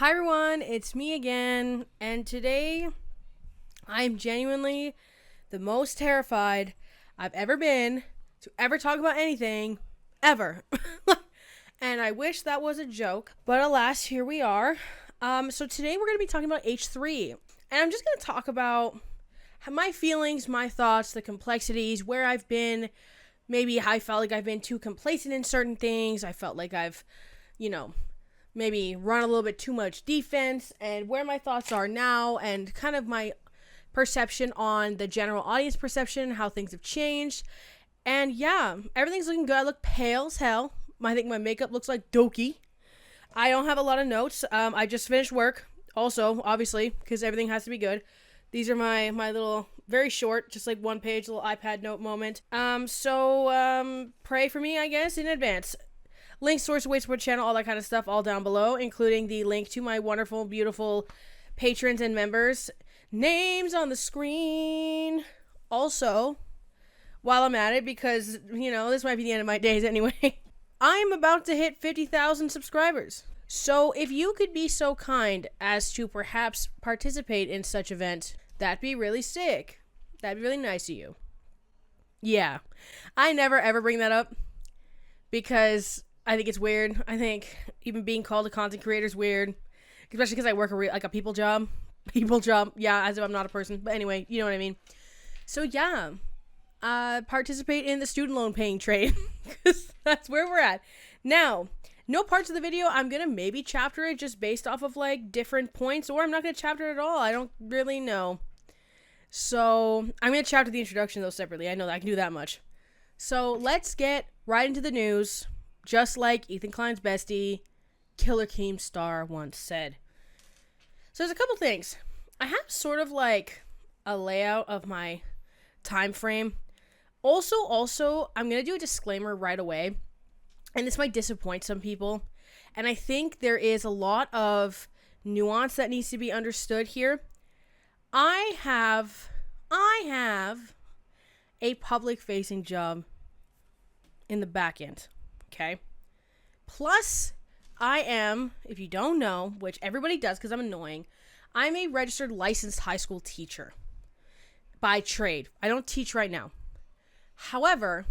Hi everyone, it's me again, and today I am genuinely the most terrified I've ever been to ever talk about anything, ever. And I wish that was a joke, but alas, here we are. So today we're going to be talking about H3, and I'm just going to talk about my feelings, my thoughts, the complexities, where I've been, maybe I felt like I've been too complacent in certain things, I felt like I've, maybe run a little bit too much defense, and where my thoughts are now, and kind of my perception on the general audience perception, how things have changed. And yeah, everything's looking good. I look pale as hell. I think my makeup looks like Doki. I don't have a lot of notes. I just finished work. Also, obviously, because everything has to be good. These are my little, very short, just like one page, little iPad note moment. So pray for me, I guess, in advance. Links, source, weight, support channel, all that kind of stuff, all down below, including the link to my wonderful, beautiful patrons and members. Names on the screen. Also, while I'm at it, because, this might be the end of my days anyway, I'm about to hit 50,000 subscribers. So if you could be so kind as to perhaps participate in such event, that'd be really sick. That'd be really nice of you. Yeah. I never ever bring that up because I think it's weird. I think even being called a content creator is weird, especially because I work a people job. Yeah, as if I'm not a person. But anyway, you know what I mean. So yeah, participate in the student loan paying trade, because that's where we're at. Now, no parts of the video I'm going to maybe chapter it just based off of like different points, or I'm not going to chapter it at all. I don't really know. So I'm going to chapter the introduction though separately. I know that I can do that much. So let's get right into the news. Just like Ethan Klein's bestie, Killer Keemstar, once said. So there's a couple things. I have sort of like a layout of my time frame. Also, I'm going to do a disclaimer right away. And this might disappoint some people. And I think there is a lot of nuance that needs to be understood here. I have a public-facing job in the back end. Okay. Plus, I am, if you don't know, which everybody does because I'm annoying, I'm a registered licensed high school teacher by trade. I don't teach right now. However,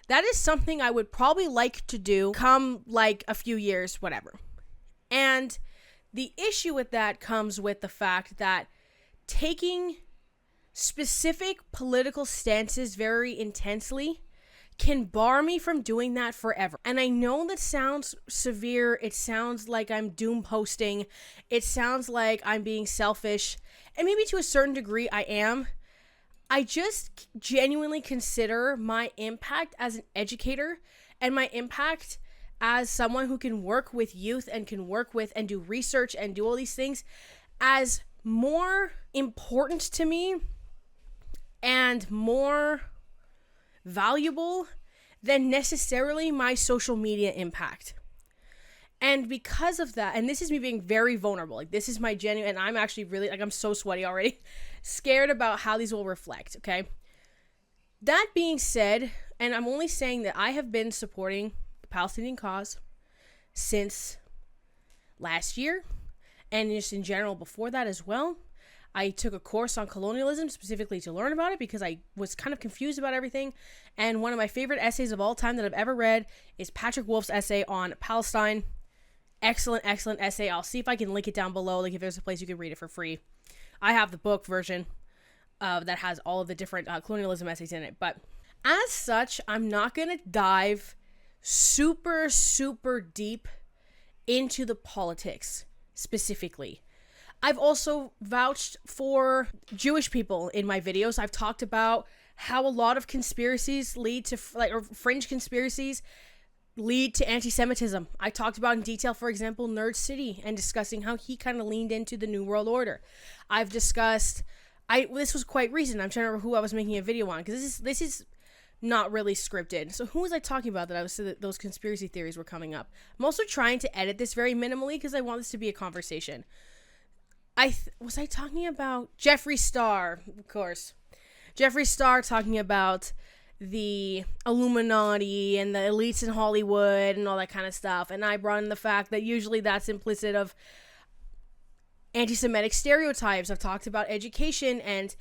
that is something I would probably like to do come like a few years, whatever. And the issue with that comes with the fact that taking specific political stances very intensely can bar me from doing that forever. And I know that sounds severe. It sounds like I'm doom posting. It sounds like I'm being selfish. And maybe to a certain degree I am. I just genuinely consider my impact as an educator and my impact as someone who can work with youth and can work with and do research and do all these things as more important to me and more valuable than necessarily my social media impact. And because of that, and this is me being very vulnerable, like this is my genuine, and I'm actually really, like I'm so sweaty already, scared about how these will reflect, okay? That being said, and I'm only saying that I have been supporting the Palestinian cause since last year, and just in general before that as well. I took a course on colonialism specifically to learn about it because I was kind of confused about everything. And one of my favorite essays of all time that I've ever read is Patrick Wolfe's essay on Palestine. Excellent essay. I'll see if I can link it down below, like if there's a place you can read it for free. I have the book version that has all of the different colonialism essays in it. But as such, I'm not going to dive super deep into the politics specifically. I've also vouched for Jewish people in my videos. I've talked about how a lot of conspiracies lead to, or fringe conspiracies lead to anti-Semitism. I talked about in detail, for example, Nerd City, and discussing how he kind of leaned into the New World Order. I've discussed, this was quite recent. I'm trying to remember who I was making a video on, because this is not really scripted. So who was I talking about that those conspiracy theories were coming up? I'm also trying to edit this very minimally because I want this to be a conversation. Was I talking about Jeffree Star, of course. Jeffree Star talking about the Illuminati and the elites in Hollywood and all that kind of stuff. And I brought in the fact that usually that's implicit of anti-Semitic stereotypes. I've talked about education and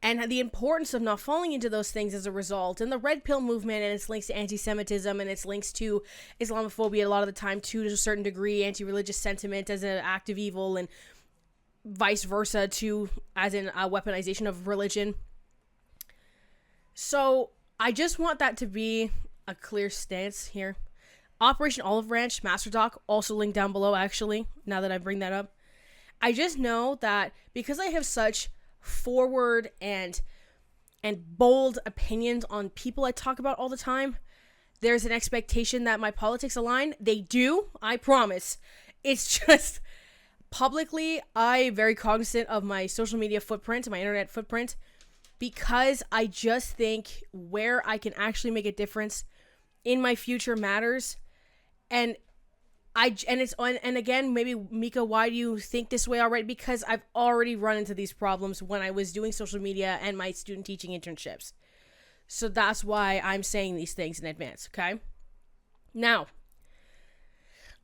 the importance of not falling into those things as a result, and the red pill movement and its links to anti-Semitism and its links to Islamophobia a lot of the time too, to a certain degree, anti-religious sentiment as an act of evil, and vice versa to as in a weaponization of religion. So I just want that to be a clear stance here. Operation Olive Branch, Master Doc, also linked down below actually, now that I bring that up. I just know that because I have such forward and bold opinions on people I talk about all the time, there's an expectation that my politics align. They do, I promise. It's just publicly, I'm very cognizant of my social media footprint, my internet footprint, because I just think where I can actually make a difference in my future matters. And again, maybe, Mika, why do you think this way already? Because I've already run into these problems when I was doing social media and my student teaching internships. So that's why I'm saying these things in advance, okay? Now,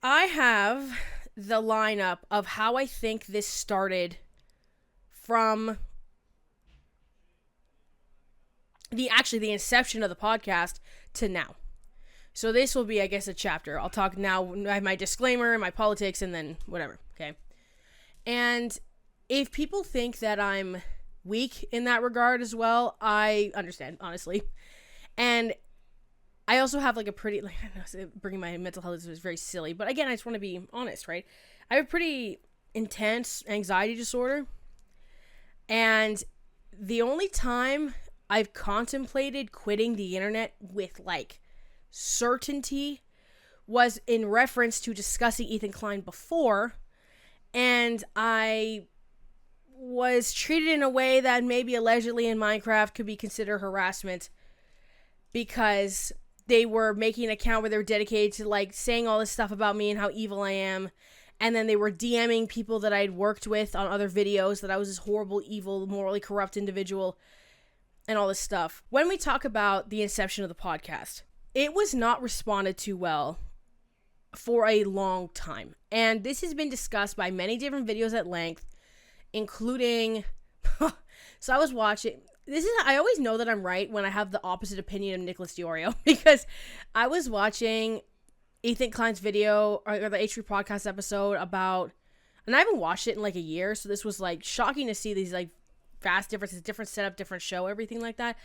I have the lineup of how I think this started from the inception of the podcast to now. So this will be, I guess, a chapter. I'll talk now. I have my disclaimer, my politics, and then whatever, okay? And if people think that I'm weak in that regard as well, I understand, honestly. And I also have like a pretty, like, I know, bringing my mental health is very silly, but again, I just want to be honest, right? I have a pretty intense anxiety disorder. And the only time I've contemplated quitting the internet with like certainty was in reference to discussing Ethan Klein before, and I was treated in a way that maybe allegedly in Minecraft could be considered harassment, because they were making an account where they were dedicated to like saying all this stuff about me and how evil I am, and then they were DMing people that I'd worked with on other videos that I was this horrible, evil, morally corrupt individual and all this stuff. When we talk about the inception of the podcast, it was not responded to well for a long time. And this has been discussed by many different videos at length, including... So I was watching... I always know that I'm right when I have the opposite opinion of Nicholas DiOrio, because I was watching Ethan Klein's video, or the H3 podcast episode about... And I haven't watched it in like a year, so this was like shocking to see these like vast differences, different setup, different show, everything like that.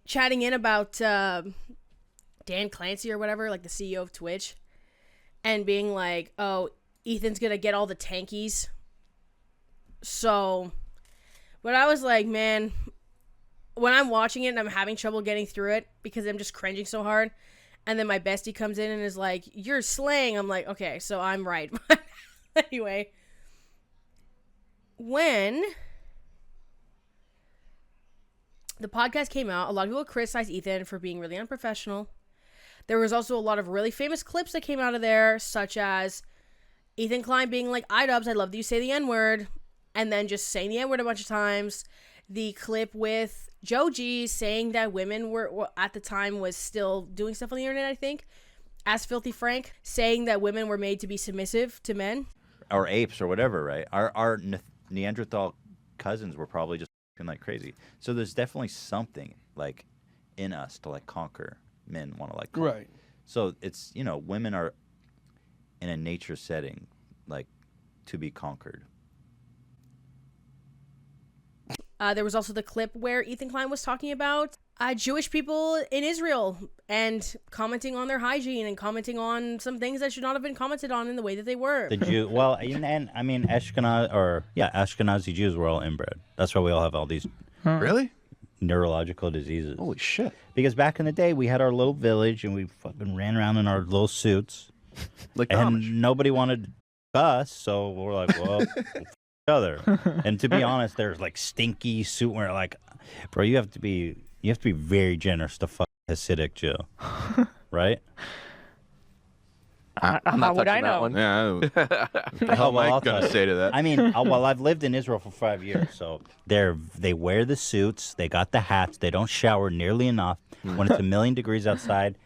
Chatting in about Dan Clancy or whatever, like the CEO of Twitch, and being like, oh, Ethan's gonna get all the tankies. So, but I was like, man, when I'm watching it and I'm having trouble getting through it because I'm just cringing so hard, and then my bestie comes in and is like, you're slaying. I'm like, okay, so I'm right. Anyway, when the podcast came out, a lot of people criticized Ethan for being really unprofessional. There was also a lot of really famous clips that came out of there, such as Ethan Klein being like, iDubbbz, I love that you say the N-word, and then just saying the N-word a bunch of times. The clip with Joji saying that women were at the time, was still doing stuff on the internet, I think, as Filthy Frank, saying that women were made to be submissive to men. Or apes or whatever, right? Our Neanderthal cousins were probably just like crazy. So there's definitely something like in us to like conquer men want to like conquer. Right. So it's, you know, women are in a nature setting like to be conquered. There was also the clip where Ethan Klein was talking about Jewish people in Israel and commenting on their hygiene and commenting on some things that should not have been commented on in the way that they were. The Jew, well, and I mean, Ashkenazi Jews were all inbred. That's why we all have all these Really? neurological diseases. Holy shit. Because back in the day, we had our little village and we fucking ran around in our little suits. Like and Amish. nobody wanted us, so we're like, well, we'll each other. And to be honest, there's like stinky suit where like, bro, you have to be very generous to fuck a Hasidic Jew, right? I'm not How would I touching that know? one. Yeah. What the hell am I going to say to that? I mean, well, I've lived in Israel for 5 years, so they wear the suits, they got the hats, they don't shower nearly enough. When it's 1,000,000 degrees outside,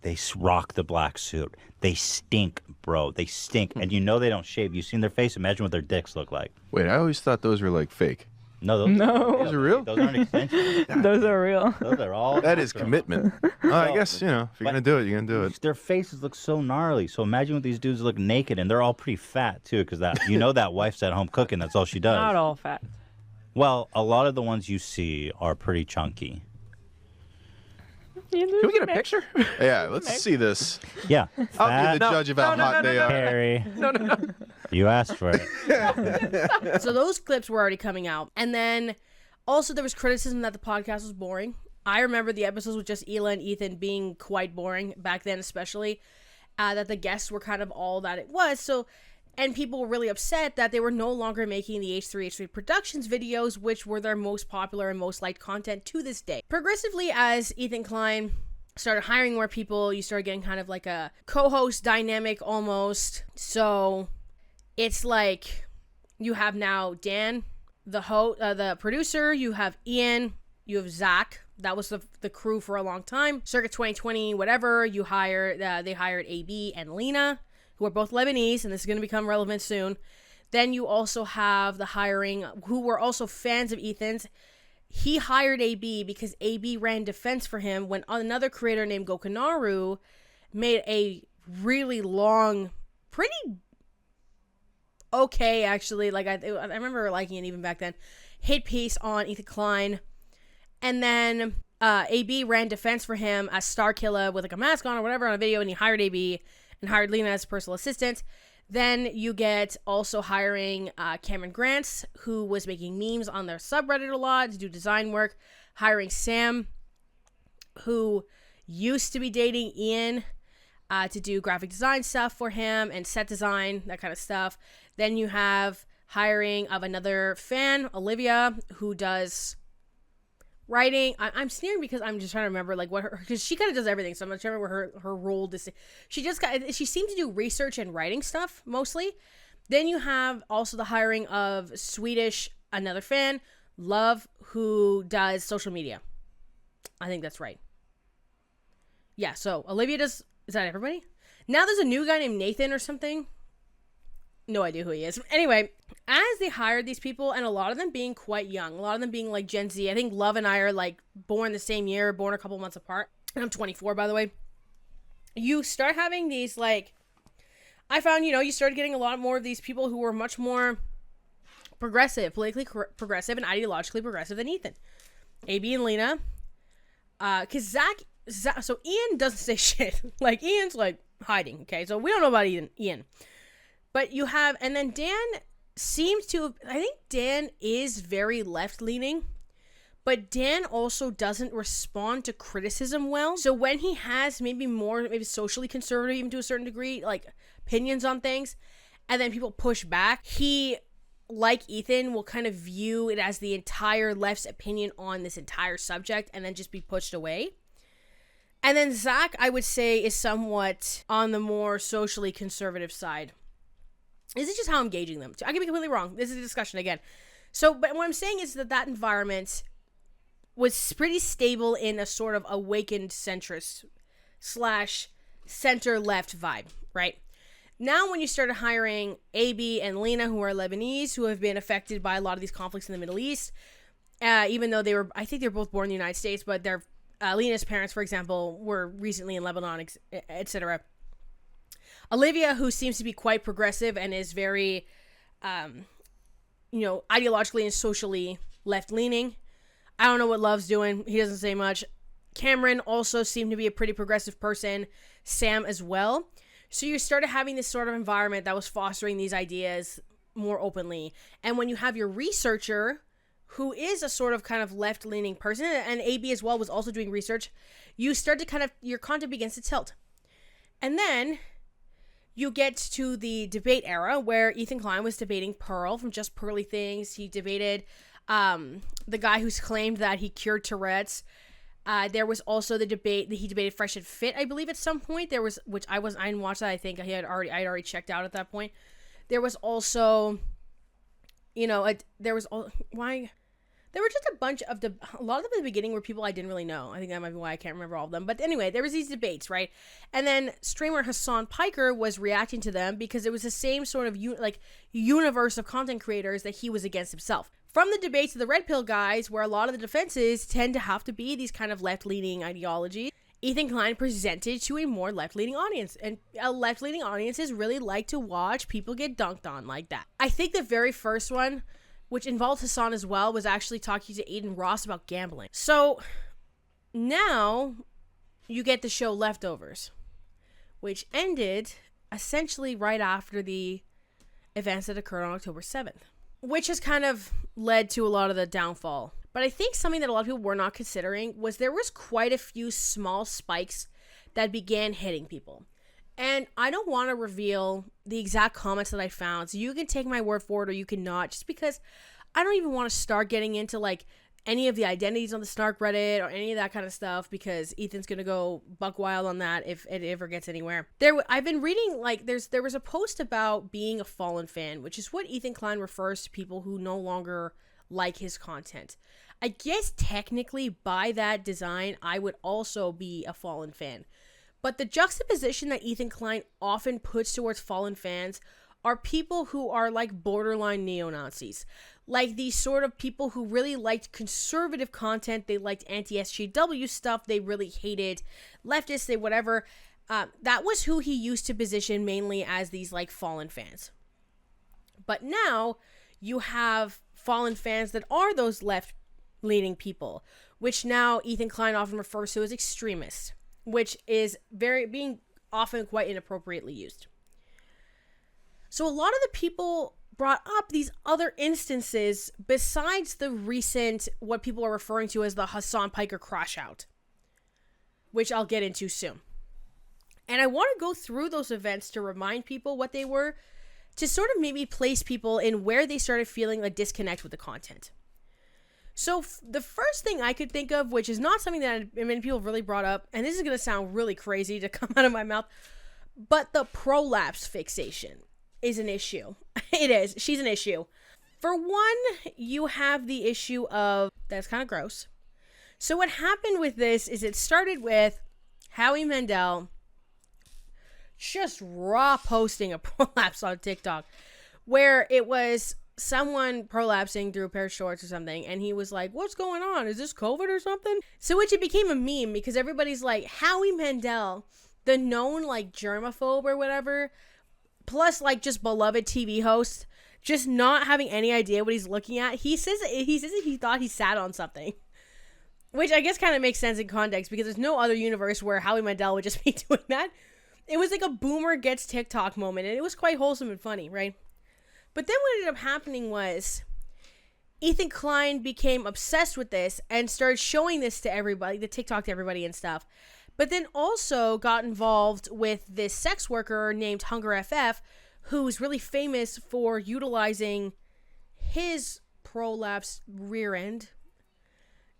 They rock the black suit. They stink, bro. They stink. And you know they don't shave. You've seen their face. Imagine what their dicks look like. Wait, I always thought those were like fake. No, Those are real? Those aren't extensions. Those are real. Those are all. That is commitment. I guess, if you're going to do it, you're going to do it. Their faces look so gnarly. So imagine what these dudes look naked, and they're all pretty fat, too, because that wife's at home cooking. That's all she does. Not all fat. Well, a lot of the ones you see are pretty chunky. Can we get a picture? Yeah, let's see this. Yeah. I'll be the judge of how hot they are. Harry. No. You asked for it. So those clips were already coming out. And then also there was criticism that the podcast was boring. I remember the episodes with just Hila and Ethan being quite boring back then, especially that the guests were kind of all that it was. So, and people were really upset that they were no longer making the H3 Productions videos, which were their most popular and most liked content to this day. Progressively, as Ethan Klein started hiring more people, you started getting kind of like a co-host dynamic almost. So it's like you have now Dan, the producer, you have Ian, you have Zach. That was the crew for a long time. Circa 2020, whatever, they hired AB and Lena, who are both Lebanese, and this is going to become relevant soon. Then you also have the hiring, who were also fans of Ethan's. He hired AB because AB ran defense for him when another creator named Gokanaru made a really long, pretty okay, actually. Like I remember liking it even back then. Hit piece on Ethan Klein. And then AB ran defense for him as Starkiller with like a mask on or whatever on a video, and he hired AB and hired Lena as personal assistant. Then you get also hiring Cameron Grants, who was making memes on their subreddit a lot to do design work. Hiring Sam, who used to be dating Ian, to do graphic design stuff for him and set design, that kind of stuff. Then you have hiring of another fan, Olivia, who does writing. I'm sneering because I'm just trying to remember like what because she kind of does everything, so I'm not trying to remember her role. She seemed to do research and writing stuff mostly. Then you have also the hiring of Swedish, another fan, Love, who does social media. I think that's right. Yeah, so Olivia does. Is that everybody? Now there's a new guy named Nathan or something. No idea who he is. Anyway, as they hired these people, and a lot of them being quite young, a lot of them being like Gen Z. I think Love and I are like born the same year, born a couple months apart. And I'm 24, by the way. You start having these like, I found, you started getting a lot more of these people who were much more progressive, politically progressive and ideologically progressive than Ethan. AB and Lena. Because Zach, so Ian doesn't say shit. Like, Ian's like hiding, okay? So we don't know about Ian. But you have, and then Dan seems to, I think Dan is very left-leaning, but Dan also doesn't respond to criticism well. So when he has maybe socially conservative, even to a certain degree, like opinions on things, and then people push back, he, like Ethan, will kind of view it as the entire left's opinion on this entire subject and then just be pushed away. And then Zach, I would say, is somewhat on the more socially conservative side. This is just how I'm gauging them. I can be completely wrong. This is a discussion again. So, but what I'm saying is that environment was pretty stable in a sort of awakened centrist / center-left vibe, right? Now when you started hiring AB and Lena, who are Lebanese, who have been affected by a lot of these conflicts in the Middle East, even though I think they're both born in the United States, but Lena's parents, for example, were recently in Lebanon, etc. Olivia, who seems to be quite progressive and is very, ideologically and socially left-leaning. I don't know what Love's doing. He doesn't say much. Cameron also seemed to be a pretty progressive person. Sam as well. So you started having this sort of environment that was fostering these ideas more openly. And when you have your researcher, who is a sort of kind of left-leaning person, and AB as well was also doing research, you start to your content begins to tilt. And then you get to the debate era where Ethan Klein was debating Pearl from Just Pearly Things. He debated the guy who's claimed that he cured Tourette's. There was also the debate that he debated Fresh and Fit, I believe, at some point. There was, which I didn't watch that. I think I had already checked out at that point. There was also, there were just a bunch of a lot of them in the beginning were people I didn't really know. I think that might be why I can't remember all of them. But anyway, there was these debates, right? And then streamer Hassan Piker was reacting to them because it was the same sort of universe of content creators that he was against himself. From the debates of the Red Pill guys, where a lot of the defenses tend to have to be these kind of left-leaning ideologies, Ethan Klein presented to a more left-leaning audience. And left-leaning audiences really like to watch people get dunked on like that. I think the very first one, which involved Hassan as well, was actually talking to Aiden Ross about gambling. So now you get the show Leftovers, which ended essentially right after the events that occurred on October 7th, which has kind of led to a lot of the downfall. But I think something that a lot of people were not considering was there was quite a few small spikes that began hitting people. And I don't want to reveal the exact comments that I found, so you can take my word for it or you cannot, just because I don't even want to start getting into like any of the identities on the Snark Reddit or any of that kind of stuff, because Ethan's gonna go buck wild on that if it ever gets anywhere. I've been reading, like, there was a post about being a fallen fan, which is what Ethan Klein refers to people who no longer like his content. I guess technically by that design, I would also be a fallen fan. But the juxtaposition that Ethan Klein often puts towards fallen fans are people who are like borderline neo-Nazis. Like these sort of people who really liked conservative content, they liked anti-SJW stuff, they really hated leftists, they whatever. That was who he used to position mainly as these like fallen fans. But now you have fallen fans that are those left-leaning people, which now Ethan Klein often refers to as extremists, which is being often quite inappropriately used. So a lot of the people brought up these other instances besides the recent, what people are referring to as the Hassan Piker crash out, which I'll get into soon. And I want to go through those events to remind people what they were, to sort of maybe place people in where they started feeling a disconnect with the content. So the first thing I could think of, which is not something that many people have really brought up, and this is going to sound really crazy to come out of my mouth, but the prolapse fixation is an issue. It is. She's an issue. For one, you have the issue of, that's kind of gross. So what happened with this is it started with Howie Mandel just raw posting a prolapse on TikTok, where it was someone prolapsing through a pair of shorts or something, and he was like, what's going on? Is this COVID or something? So which it became a meme, because everybody's like, Howie Mandel, the known like germaphobe or whatever, plus like just beloved TV host, just not having any idea what he's looking at. He says that he thought he sat on something, which I guess kind of makes sense in context, because there's no other universe where Howie Mandel would just be doing that. It was like a boomer gets TikTok moment, and it was quite wholesome and funny, right? But then what ended up happening was Ethan Klein became obsessed with this and started showing this to everybody, the TikTok to everybody and stuff. But then also got involved with this sex worker named Hunger FF, who's really famous for utilizing his prolapse rear end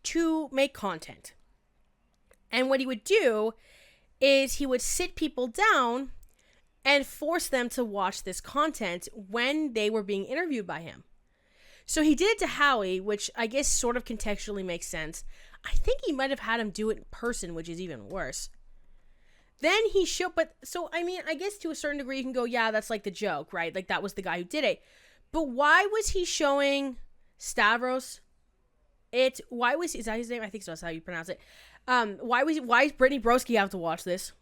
to make content. And what he would do is he would sit people down and force them to watch this content when they were being interviewed by him. So he did it to Howie, which I guess sort of contextually makes sense. I think he might have had him do it in person, which is even worse. Then he showed, but so, I mean, I guess to a certain degree you can go, yeah, that's like the joke, right? Like that was the guy who did it. But why was he showing Stavros? Why was, is that his name? I think so, that's how you pronounce it. Why is Brittany Broski have to watch this?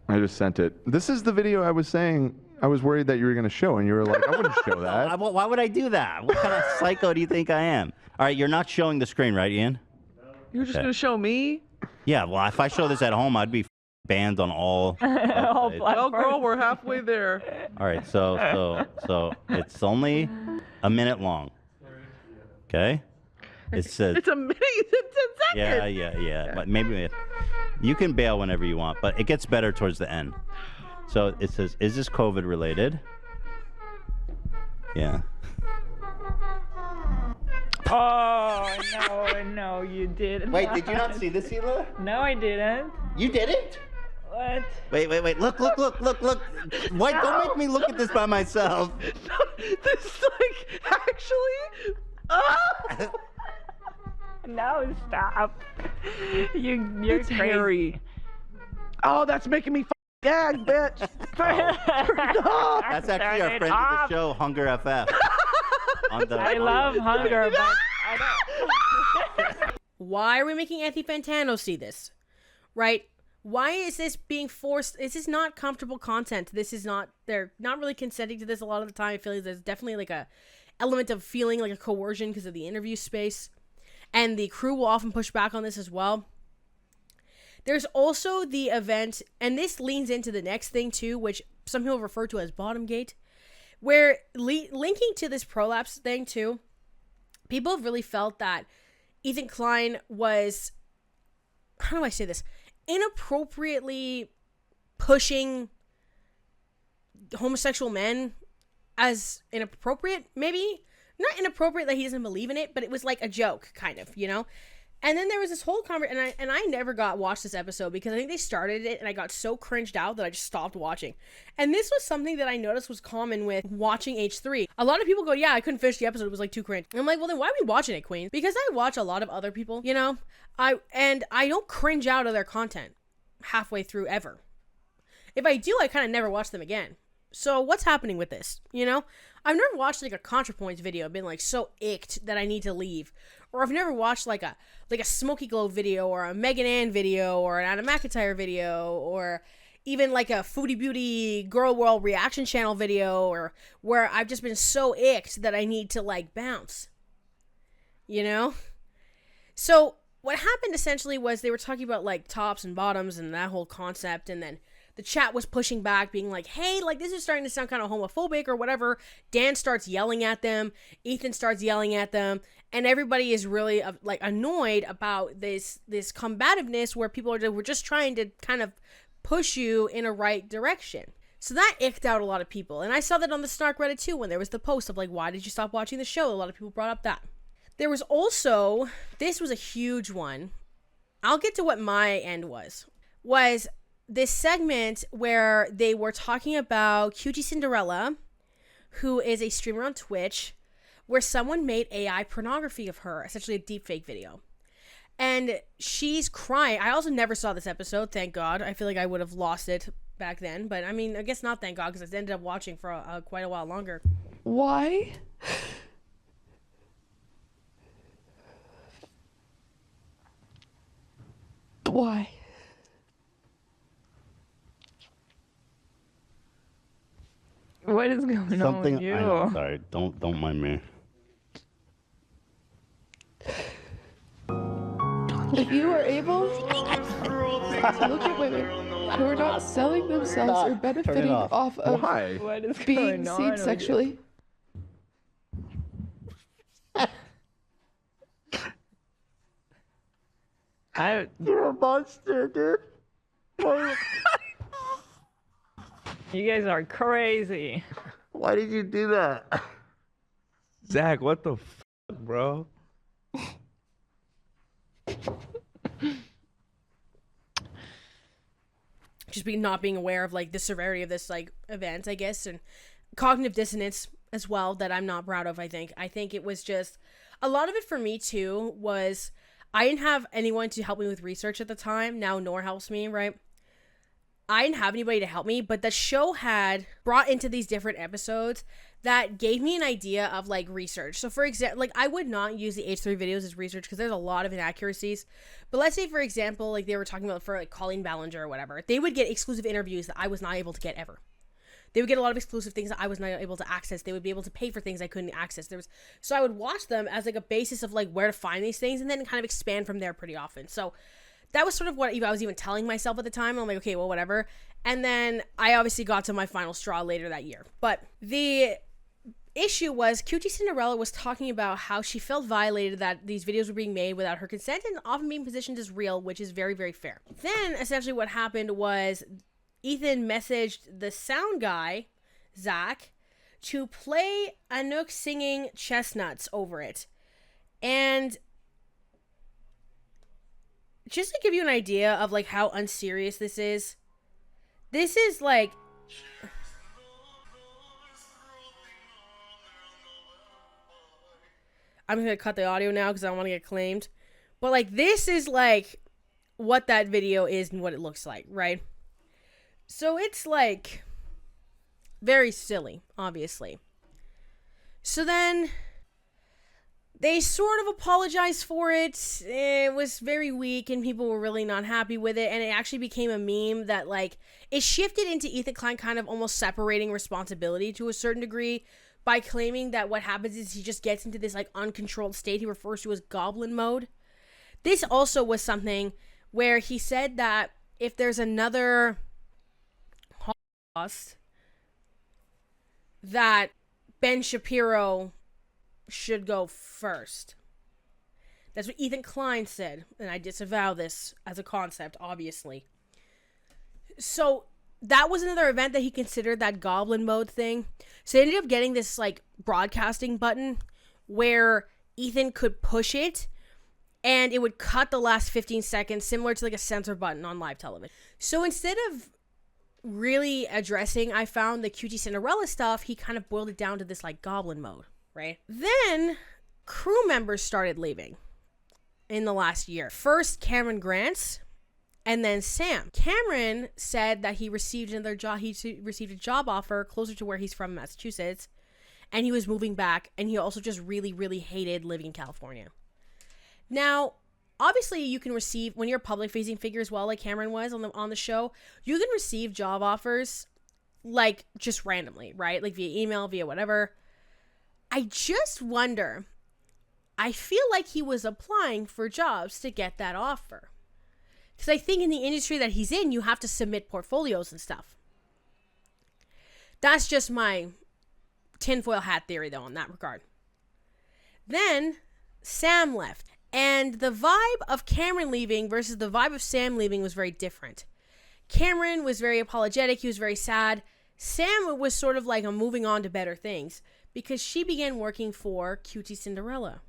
I just sent it. This is the video I was saying I was worried that you were going to show, and you were like, I wouldn't show that. Why would I do that? What kind of psycho do you think I am? All right, you're not showing the screen, right, Ian? You're just going to show me? Yeah, well, if I show this at home, I'd be banned on all well, girl, we're halfway there. All right, so it's only a minute long. Okay? It says it's a minute. It's 10 seconds. Yeah. But maybe you can bail whenever you want, but it gets better towards the end. So it says, "Is this COVID related?" Yeah. Oh no, you didn't. Wait, did you not see this, Hila? No, I didn't. You didn't? What? Wait. Look. Wait, don't make me look at this by myself. This like actually. No, stop. You're It's crazy. hairy. Oh, that's making me gag, bitch. That's actually our friend of the show, Hunger FF. I love hunger, but I don't. Why are we making Anthony Fantano see this? Right? Why is this being forced? This is not comfortable content. They're not really consenting to this a lot of the time. I feel like there's definitely like a element of feeling like a coercion because of the interview space. And the crew will often push back on this as well. There's also the event, and this leans into the next thing too, which some people refer to as Bottomgate, where linking to this prolapse thing too, people have really felt that Ethan Klein was, how do I say this, inappropriately pushing homosexual men as inappropriate, maybe? Not inappropriate that he doesn't believe in it, but it was like a joke, kind of, you know? And then there was this whole conversation, and I never watched this episode because I think they started it and I got so cringed out that I just stopped watching. And this was something that I noticed was common with watching H3. A lot of people go, yeah, I couldn't finish the episode, it was like too cringe. And I'm like, well then why are we watching it, Queen? Because I watch a lot of other people, you know? I don't cringe out of their content halfway through ever. If I do, I kind of never watch them again. So what's happening with this, you know? I've never watched like a ContraPoints video and been like so icked that I need to leave. Or I've never watched like a Smokey Glow video or a Megan Ann video or an Adam McIntyre video or even like a Foodie Beauty Girl World reaction channel video or where I've just been so icked that I need to like bounce. You know? So what happened essentially was they were talking about like tops and bottoms and that whole concept, and then the chat was pushing back, being like, hey, like, this is starting to sound kind of homophobic or whatever. Dan starts yelling at them. Ethan starts yelling at them. And everybody is really, like, annoyed about this combativeness where people we're just trying to kind of push you in a right direction. So that icked out a lot of people. And I saw that on the Snark Reddit, too, when there was the post of, like, why did you stop watching the show? A lot of people brought up that. There was also, this was a huge one. I'll get to what my end was this segment where they were talking about QT Cinderella, who is a streamer on Twitch, where someone made AI pornography of her, essentially a deepfake video. And she's crying. I also never saw this episode, thank God. I feel like I would have lost it back then. But I mean, I guess not thank God, because I ended up watching for quite a while longer. Why? Why? What is going on with you? I know, sorry, don't mind me. If you are able to look at women who are not selling themselves or benefiting off of Why? What is being going on seen with you? sexually, You're a monster, dude. You guys are crazy. Why did you do that? Zach, what the fuck, bro? Just not being aware of like the severity of this like event, I guess, and cognitive dissonance as well that I'm not proud of. I think it was just a lot of it for me too was I didn't have anyone to help me with research at the time. Now Nor helps me, right? I didn't have anybody to help me, but the show had brought into these different episodes that gave me an idea of like research. So for example, like I would not use the H3 videos as research because there's a lot of inaccuracies. But let's say for example, like they were talking about for like Colleen Ballinger or whatever, they would get exclusive interviews that I was not able to get ever. They would get a lot of exclusive things that I was not able to access. They would be able to pay for things I couldn't access. So I would watch them as like a basis of like where to find these things and then kind of expand from there pretty often. So that was sort of what I was even telling myself at the time. I'm like, okay, well, whatever. And then I obviously got to my final straw later that year. But the issue was QT Cinderella was talking about how she felt violated that these videos were being made without her consent and often being positioned as real, which is very, very fair. Then essentially what happened was Ethan messaged the sound guy, Zach, to play Anouk singing Chestnuts over it. And just to give you an idea of like how unserious this is like I'm gonna cut the audio now because I don't want to get claimed. But like, this is like what that video is and what it looks like, right? So it's like very silly, obviously. So then they sort of apologized for it. It was very weak and people were really not happy with it. And it actually became a meme that like, it shifted into Ethan Klein kind of almost separating responsibility to a certain degree by claiming that what happens is he just gets into this like uncontrolled state he refers to as goblin mode. This also was something where he said that if there's another Holocaust, that Ben Shapiro should go first. That's what Ethan Klein said, and I disavow this as a concept, obviously. So that was another event that he considered, that goblin mode thing. So they ended up getting this like broadcasting button where Ethan could push it and it would cut the last 15 seconds, similar to like a censor button on live television. So instead of really addressing, I found, the QT Cinderella stuff, he kind of boiled it down to this like goblin mode, right? Then crew members started leaving in the last year. First Cameron Grants, and then Sam. Cameron said that he received another job. He received a job offer closer to where he's from, Massachusetts, and he was moving back, and he also just really, really hated living in California. Now, obviously, you can receive, when you're a public-facing figure as well, like Cameron was on the show, you can receive job offers, like, just randomly, right? Like, via email, via whatever. I just wonder, I feel like he was applying for jobs to get that offer. Because I think in the industry that he's in, you have to submit portfolios and stuff. That's just my tinfoil hat theory, though, in that regard. Then, Sam left. And the vibe of Cameron leaving versus the vibe of Sam leaving was very different. Cameron was very apologetic. He was very sad. Sam was sort of like a moving on to better things because she began working for QT Cinderella.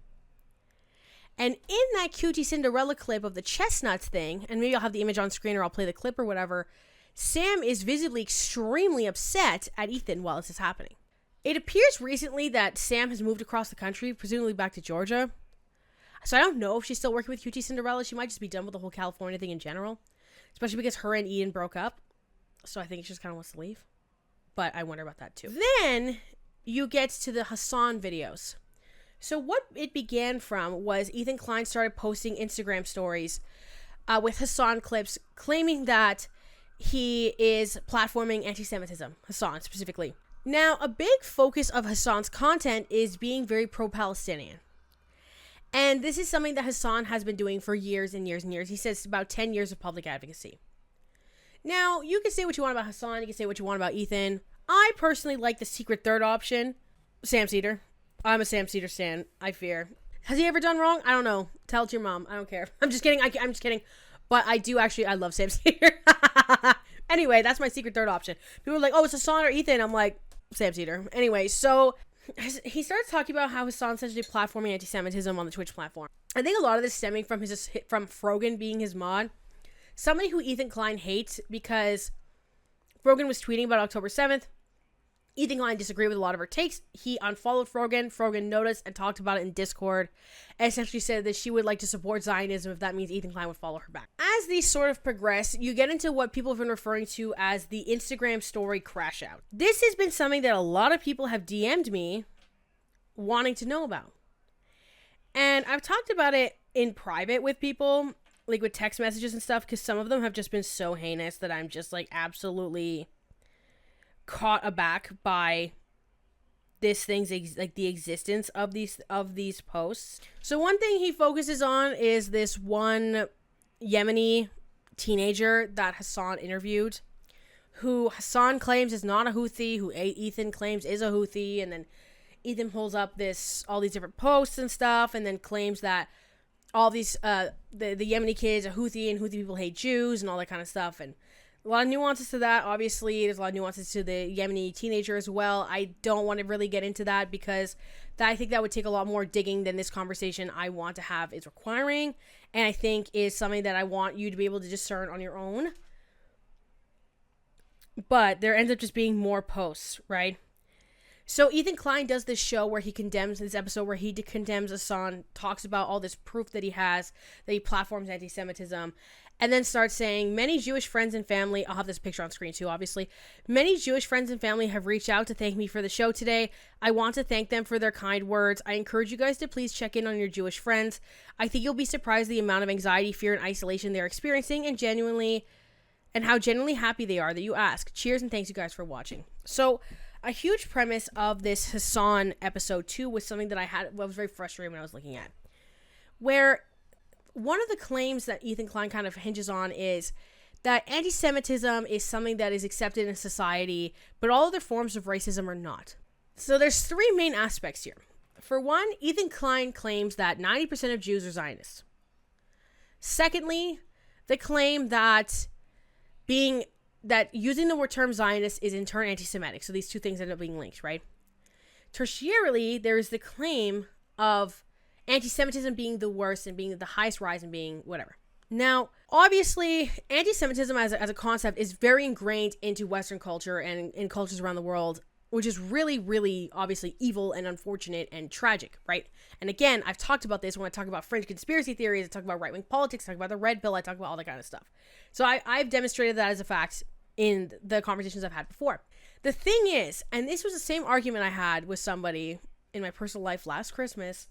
And in that QT Cinderella clip of the chestnuts thing, and maybe I'll have the image on screen or I'll play the clip or whatever, Sam is visibly extremely upset at Ethan while this is happening. It appears recently that Sam has moved across the country, presumably back to Georgia. So I don't know if she's still working with QT Cinderella. She might just be done with the whole California thing in general, especially because her and Ian broke up. So I think she just kind of wants to leave. But I wonder about that too. Then you get to the Hassan videos. So what it began from was Ethan Klein started posting Instagram stories with Hassan clips claiming that he is platforming anti-Semitism, Hassan specifically. Now, a big focus of Hassan's content is being very pro-Palestinian. And this is something that Hassan has been doing for years and years and years. He says about 10 years of public advocacy. Now, you can say what you want about Hassan. You can say what you want about Ethan. I personally like the secret third option, Sam Cedar. I'm a Sam Cedar stan, I fear. Has he ever done wrong? I don't know. Tell it to your mom. I don't care. I'm just kidding. I'm just kidding. But I do actually, I love Sam Cedar. Anyway, that's my secret third option. People are like, oh, it's Hassan or Ethan. I'm like, Sam Cedar. Anyway, so he starts talking about how Hassan's essentially platforming anti-Semitism on the Twitch platform. I think a lot of this stemming from Frogan being his mod. Somebody who Ethan Klein hates because Frogan was tweeting about October 7th. Ethan Klein disagreed with a lot of her takes. He unfollowed Frogan. Frogan noticed and talked about it in Discord and essentially said that she would like to support Zionism if that means Ethan Klein would follow her back. As these sort of progress, you get into what people have been referring to as the Instagram story crash out. This has been something that a lot of people have DM'd me wanting to know about. And I've talked about it in private with people, like with text messages and stuff, because some of them have just been so heinous that I'm just like absolutely caught aback by this thing's like the existence of these posts. So one thing he focuses on is this one Yemeni teenager that Hassan interviewed, who Hassan claims is not a Houthi, who Ethan claims is a Houthi, and then Ethan pulls up all these different posts and stuff, and then claims that all these the Yemeni kids are Houthi and Houthi people hate Jews and all that kind of stuff. And a lot of nuances to that. Obviously, there's a lot of nuances to the Yemeni teenager as well. I don't want to really get into that because I think that would take a lot more digging than this conversation I want to have is requiring, and I think is something that I want you to be able to discern on your own. But there ends up just being more posts, right? So Ethan Klein does this show where he condemns this episode where he condemns Hassan, talks about all this proof that he has, that he platforms anti-Semitism, and then starts saying, many Jewish friends and family, I'll have this picture on screen too, obviously. Many Jewish friends and family have reached out to thank me for the show today. I want to thank them for their kind words. I encourage you guys to please check in on your Jewish friends. I think you'll be surprised the amount of anxiety, fear, and isolation they're experiencing and how genuinely happy they are that you ask. Cheers and thanks you guys for watching. So, a huge premise of this Hassan episode 2 was something that I was very frustrating when I was looking at. Where one of the claims that Ethan Klein kind of hinges on is that anti-Semitism is something that is accepted in society, but all other forms of racism are not. So there's 3 main aspects here. For one, Ethan Klein claims that 90% of Jews are Zionists. Secondly, the claim that using the word term Zionist is in turn anti-Semitic. So these two things end up being linked, right? Tertiarily, there is the claim of anti-Semitism being the worst and being the highest rise and being whatever. Now, obviously, anti-Semitism as a concept is very ingrained into Western culture and in cultures around the world, which is really, really obviously evil and unfortunate and tragic, right? And again, I've talked about this when I talk about fringe conspiracy theories, I talk about right-wing politics, I talk about the red pill, I talk about all that kind of stuff. So I've demonstrated that as a fact in the conversations I've had before. The thing is, and this was the same argument I had with somebody in my personal life last Christmas,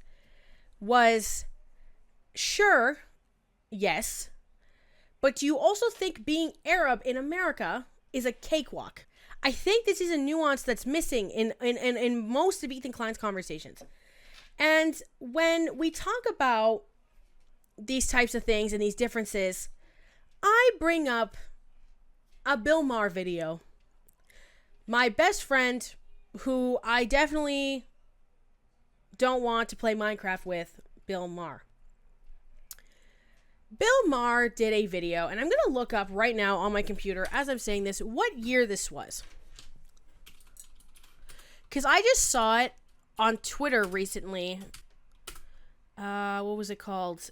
was, sure, yes, but do you also think being Arab in America is a cakewalk? I think this is a nuance that's missing in most of Ethan Klein's conversations. And when we talk about these types of things and these differences, I bring up a Bill Maher video. My best friend, who I definitely don't want to play Minecraft with, Bill Maher. Bill Maher did a video, and I'm going to look up right now on my computer as I'm saying this, what year this was. Because I just saw it on Twitter recently. What was it called?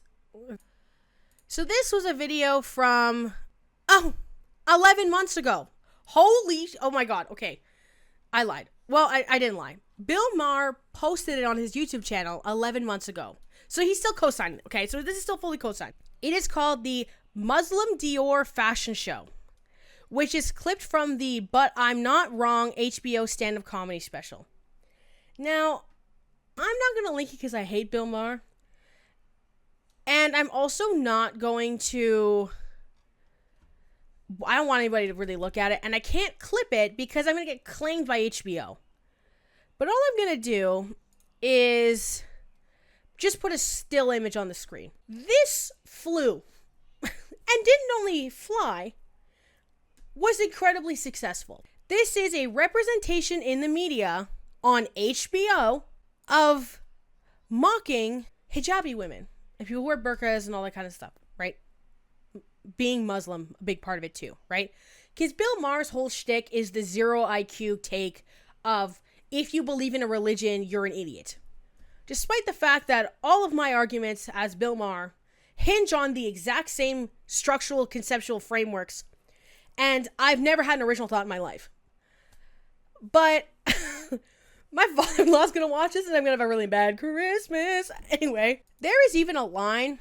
So this was a video from, 11 months ago. Oh my God. Okay. I lied. Well, I didn't lie. Bill Maher posted it on his YouTube channel 11 months ago. So he's still co-signing it. Okay. So this is still fully co-signed. It is called the Muslim Dior Fashion Show, which is clipped from the But I'm Not Wrong HBO stand-up comedy special. Now, I'm not going to link it because I hate Bill Maher. And I'm also not going to... I don't want anybody to really look at it. And I can't clip it because I'm going to get claimed by HBO. But all I'm going to do is just put a still image on the screen. This flew and didn't only fly, was incredibly successful. This is a representation in the media on HBO of mocking hijabi women and people who wear burqas and all that kind of stuff, right? Being Muslim, a big part of it too, right? Because Bill Maher's whole shtick is the zero IQ take of if you believe in a religion, you're an idiot. Despite the fact that all of my arguments as Bill Maher hinge on the exact same structural, conceptual frameworks, and I've never had an original thought in my life. But my father-in-law's gonna watch this and I'm gonna have a really bad Christmas. Anyway, there is even a line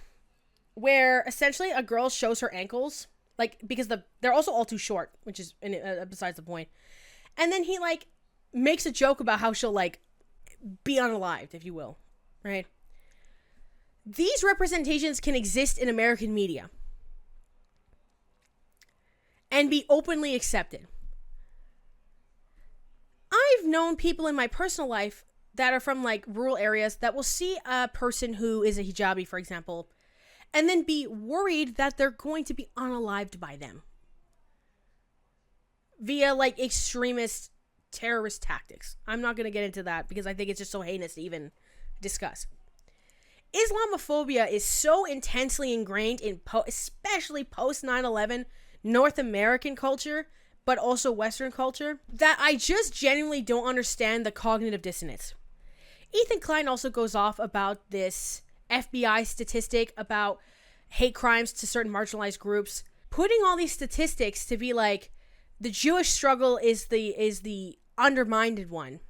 where essentially a girl shows her ankles, like, because they're also all too short, which is besides the point. And then he, like, makes a joke about how she'll, like, be unalived, if you will, right? These representations can exist in American media and be openly accepted. I've known people in my personal life that are from, like, rural areas that will see a person who is a hijabi, for example, and then be worried that they're going to be unalived by them via, like, extremist terrorist tactics. I'm not going to get into that because I think it's just so heinous to even discuss. Islamophobia is so intensely ingrained in especially post 9/11 North American culture, but also Western culture, that I just genuinely don't understand the cognitive dissonance. Ethan Klein also goes off about this FBI statistic about hate crimes to certain marginalized groups, putting all these statistics to be like the Jewish struggle is the undermined one.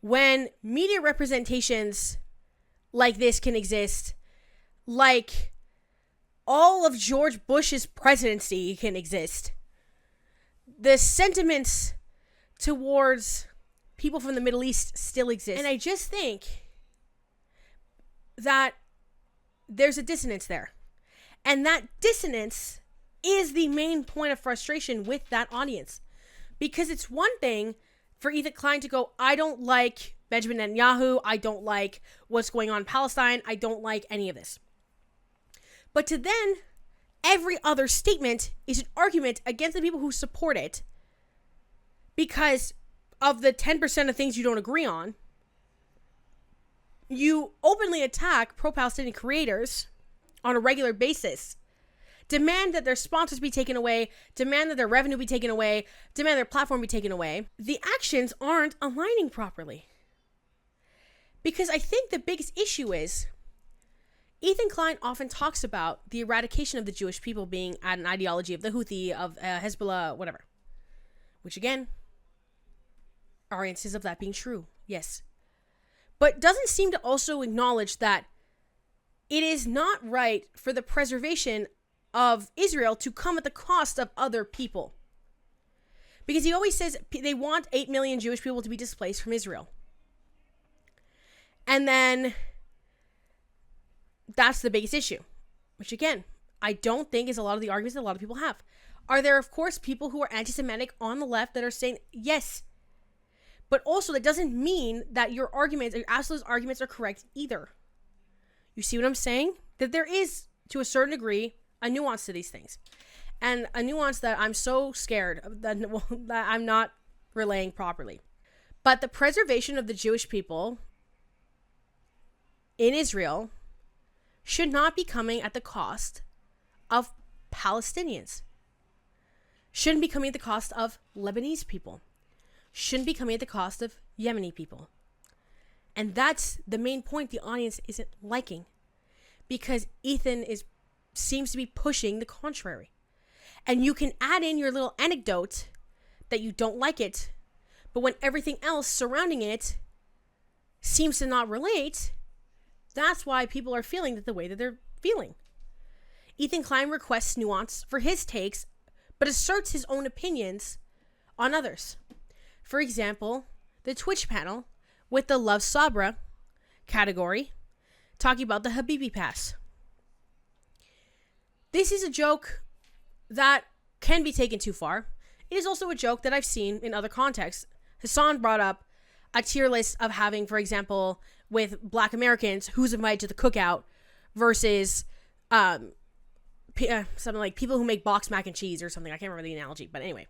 when media representations like this can exist, like all of George Bush's presidency can exist, the sentiments towards people from the Middle East still exist. And I just think that there's a dissonance there. And that dissonance is the main point of frustration with that audience. Because it's one thing for Ethan Klein to go, I don't like Benjamin Netanyahu, I don't like what's going on in Palestine, I don't like any of this. But to then, every other statement is an argument against the people who support it because of the 10% of things you don't agree on. You openly attack pro-Palestinian creators on a regular basis, demand that their sponsors be taken away, demand that their revenue be taken away, demand their platform be taken away. The actions aren't aligning properly. Because I think the biggest issue is Ethan Klein often talks about the eradication of the Jewish people being an ideology of the Houthi, of Hezbollah, whatever. Which again, are instances of that being true, yes. But doesn't seem to also acknowledge that it is not right for the preservation of Israel to come at the cost of other people. Because he always says they want 8 million Jewish people to be displaced from Israel. And then that's the biggest issue, which again, I don't think is a lot of the arguments that a lot of people have. Are there, of course, people who are anti-Semitic on the left that are saying, yes, but also that doesn't mean that your arguments, your absolute arguments are correct either. You see what I'm saying? That there is, to a certain degree, a nuance to these things. And a nuance that I'm so scared of, that I'm not relaying properly. But the preservation of the Jewish people in Israel should not be coming at the cost of Palestinians. Shouldn't be coming at the cost of Lebanese people. Shouldn't be coming at the cost of Yemeni people. And that's the main point the audience isn't liking. Because Ethan seems to be pushing the contrary. And you can add in your little anecdote that you don't like it, but when everything else surrounding it seems to not relate, that's why people are feeling the way that they're feeling. Ethan Klein requests nuance for his takes, but asserts his own opinions on others. For example, the Twitch panel with the Love Sabra category, talking about the Habibi Pass. This is a joke that can be taken too far. It is also a joke that I've seen in other contexts. Hassan brought up a tier list of having, for example, with Black Americans, who's invited to the cookout versus something like people who make boxed mac and cheese or something. I can't remember the analogy, but anyway.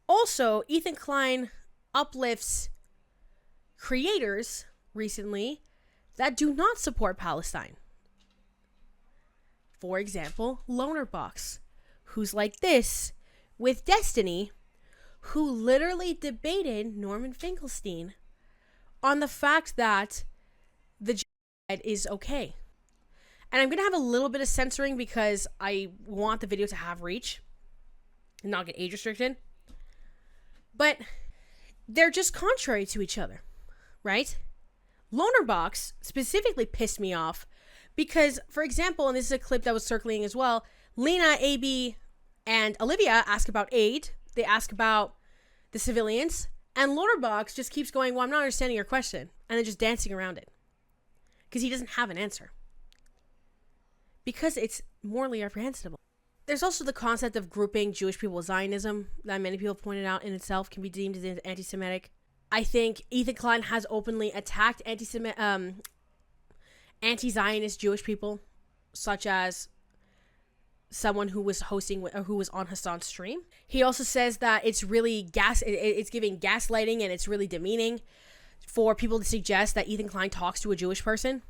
Also, Ethan Klein uplifts creators recently that do not support Palestine. For example, Lonerbox, who's like this with Destiny, who literally debated Norman Finkelstein on the fact that the genocide is okay. And I'm going to have a little bit of censoring because I want the video to have reach and not get age restricted. But they're just contrary to each other, right? Lonerbox specifically pissed me off because, for example, and this is a clip that was circulating as well, Lena, AB, and Olivia ask about aid. They ask about the civilians. And Lonerbox just keeps going, well, I'm not understanding your question. And then just dancing around it. Because he doesn't have an answer. Because it's morally reprehensible. There's also the concept of grouping Jewish people with Zionism that many people have pointed out in itself can be deemed as anti-Semitic. I think Ethan Klein has openly attacked anti-Zionist Jewish people, such as someone who was who was on Hassan's stream. He also says that it's really it's giving gaslighting and it's really demeaning for people to suggest that Ethan Klein talks to a Jewish person.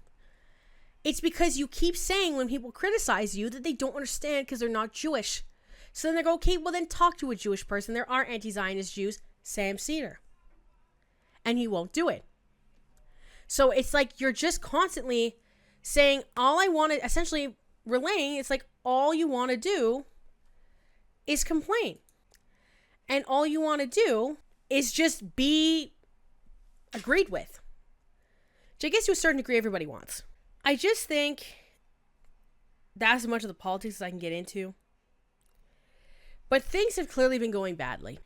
It's because you keep saying when people criticize you that they don't understand because they're not Jewish. So then they go, okay, well then talk to a Jewish person. There are anti-Zionist Jews, Sam Cedar. And he won't do it. So it's like you're just constantly saying, all I want to, essentially relaying, it's like all you want to do is complain. And all you want to do is just be agreed with. which I guess to a certain degree everybody wants. I just think that's as much of the politics as I can get into. But things have clearly been going badly.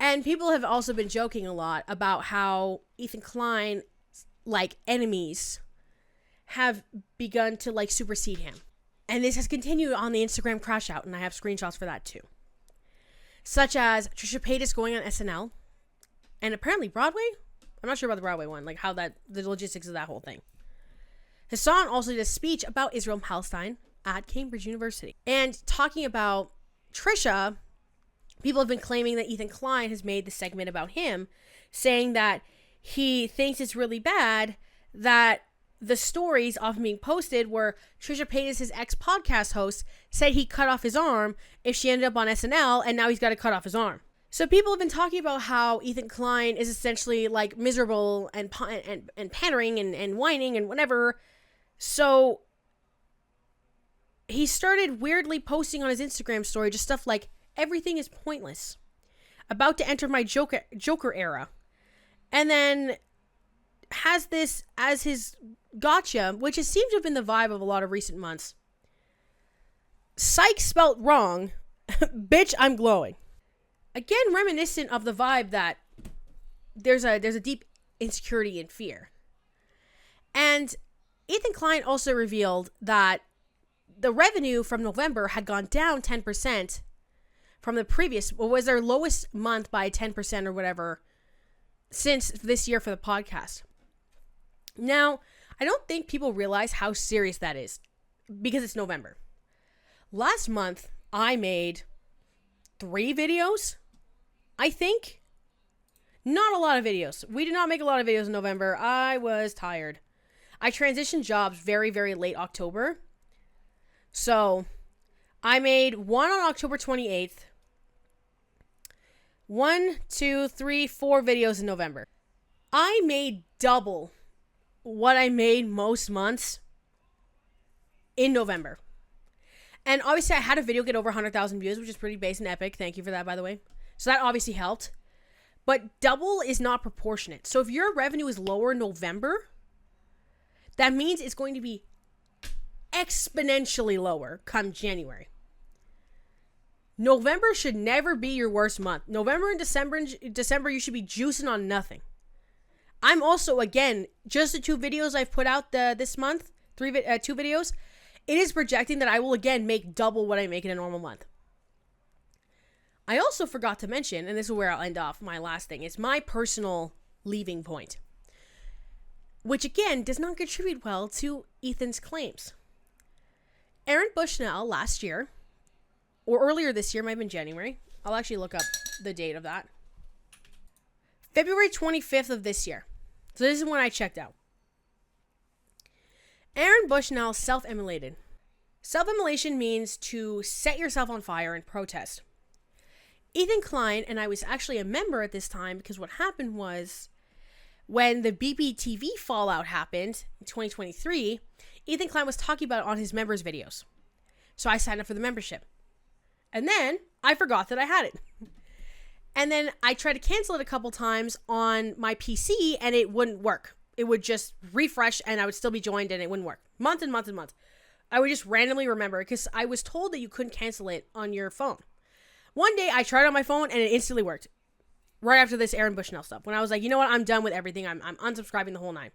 And people have also been joking a lot about how Ethan Klein, like, enemies have begun to, like, supersede him. And this has continued on the Instagram crash out, and I have screenshots for that too. Such as Trisha Paytas going on SNL, and apparently Broadway? I'm not sure about the Broadway one, like how the logistics of that whole thing. Hassan also did a speech about Israel and Palestine at Cambridge University. And talking about Trisha, people have been claiming that Ethan Klein has made the segment about him, saying that he thinks it's really bad that the stories often being posted where Trisha Paytas, his ex-podcast host, said he cut off his arm if she ended up on SNL, and now he's got to cut off his arm. So people have been talking about how Ethan Klein is essentially like miserable and pandering and whining and whatever. So he started weirdly posting on his Instagram story just stuff like, everything is pointless. About to enter my Joker era. And then has this as his gotcha, which it seems to have been the vibe of a lot of recent months. Psych spelt wrong. Bitch, I'm glowing. Again, reminiscent of the vibe that there's a deep insecurity and fear. And Ethan Klein also revealed that the revenue from November had gone down 10% from the previous, what was their lowest month by 10% or whatever since this year for the podcast. Now, I don't think people realize how serious that is because it's November. Last month, I made 3 videos, I think. Not a lot of videos. We did not make a lot of videos in November. I was tired. I transitioned jobs very, very late October. So, I made one on October 28th. 1, 2, 3, 4 videos in November. I made double what I made most months in November. And obviously I had a video get over 100,000 views, which is pretty base and epic. Thank you for that, by the way. So that obviously helped. But double is not proportionate. So if your revenue is lower in November, that means it's going to be exponentially lower come January. November should never be your worst month. November and December, you should be juicing on nothing. I'm also, again, just the 2 videos I've put out this month, 2 videos, it is projecting that I will again make double what I make in a normal month. I also forgot to mention, and this is where I'll end off my last thing, is my personal leaving point, which again does not contribute well to Ethan's claims. Aaron Bushnell last year, or earlier this year, might have been January. I'll actually look up the date of that. February 25th of this year. So this is when I checked out. Aaron Bushnell self-immolated. Self-immolation means to set yourself on fire and protest. Ethan Klein, and I was actually a member at this time because what happened was when the BBTV fallout happened in 2023, Ethan Klein was talking about it on his members' videos. So I signed up for the membership. And then I forgot that I had it. And then I tried to cancel it a couple times on my PC and it wouldn't work. It would just refresh and I would still be joined and it wouldn't work. Months and months and months. I would just randomly remember because I was told that you couldn't cancel it on your phone. One day I tried it on my phone and it instantly worked. Right after this Aaron Bushnell stuff. When I was like, you know what? I'm done with everything. I'm unsubscribing the whole 9.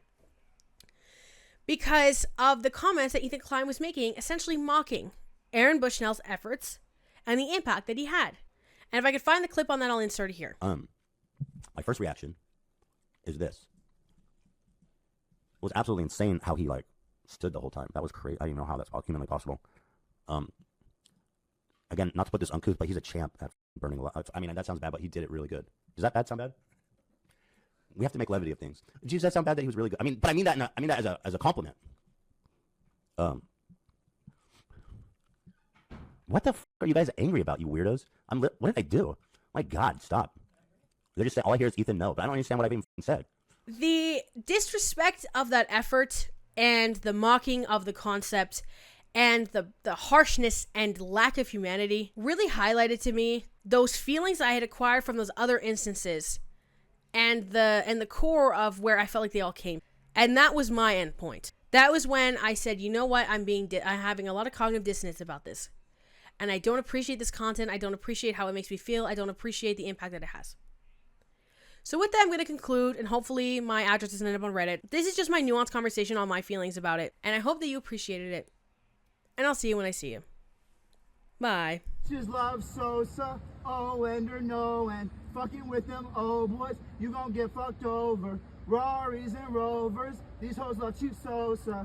Because of the comments that Ethan Klein was making, essentially mocking Aaron Bushnell's efforts and the impact that he had. And if I could find the clip on that, I'll insert it here. My first reaction is this. It was absolutely insane how he, stood the whole time. That was crazy. I didn't know how that's humanly possible. Again, not to put this uncouth, but he's a champ at burning a lot. I mean, that sounds bad, but he did it really good. Does that sound bad? We have to make levity of things. Does that sound bad that he was really good? I mean that as a compliment. What the f*** are you guys angry about, you weirdos? What did I do? My God, stop. They're just saying, all I hear is Ethan no, but I don't understand what I've even said. The disrespect of that effort and the mocking of the concept and the harshness and lack of humanity really highlighted to me those feelings I had acquired from those other instances and the core of where I felt like they all came. And that was my end point. That was when I said, you know what, I'm having a lot of cognitive dissonance about this. And I don't appreciate this content. I don't appreciate how it makes me feel. I don't appreciate the impact that it has. So with that, I'm going to conclude, and hopefully my address doesn't end up on Reddit. This is just my nuanced conversation on my feelings about it. And I hope that you appreciated it. And I'll see you when I see you. Bye. Just love Sosa, oh and or no, and fucking with them old boys, you gon' get fucked over. Rarries and Rovers, these hoes love cheap Sosa.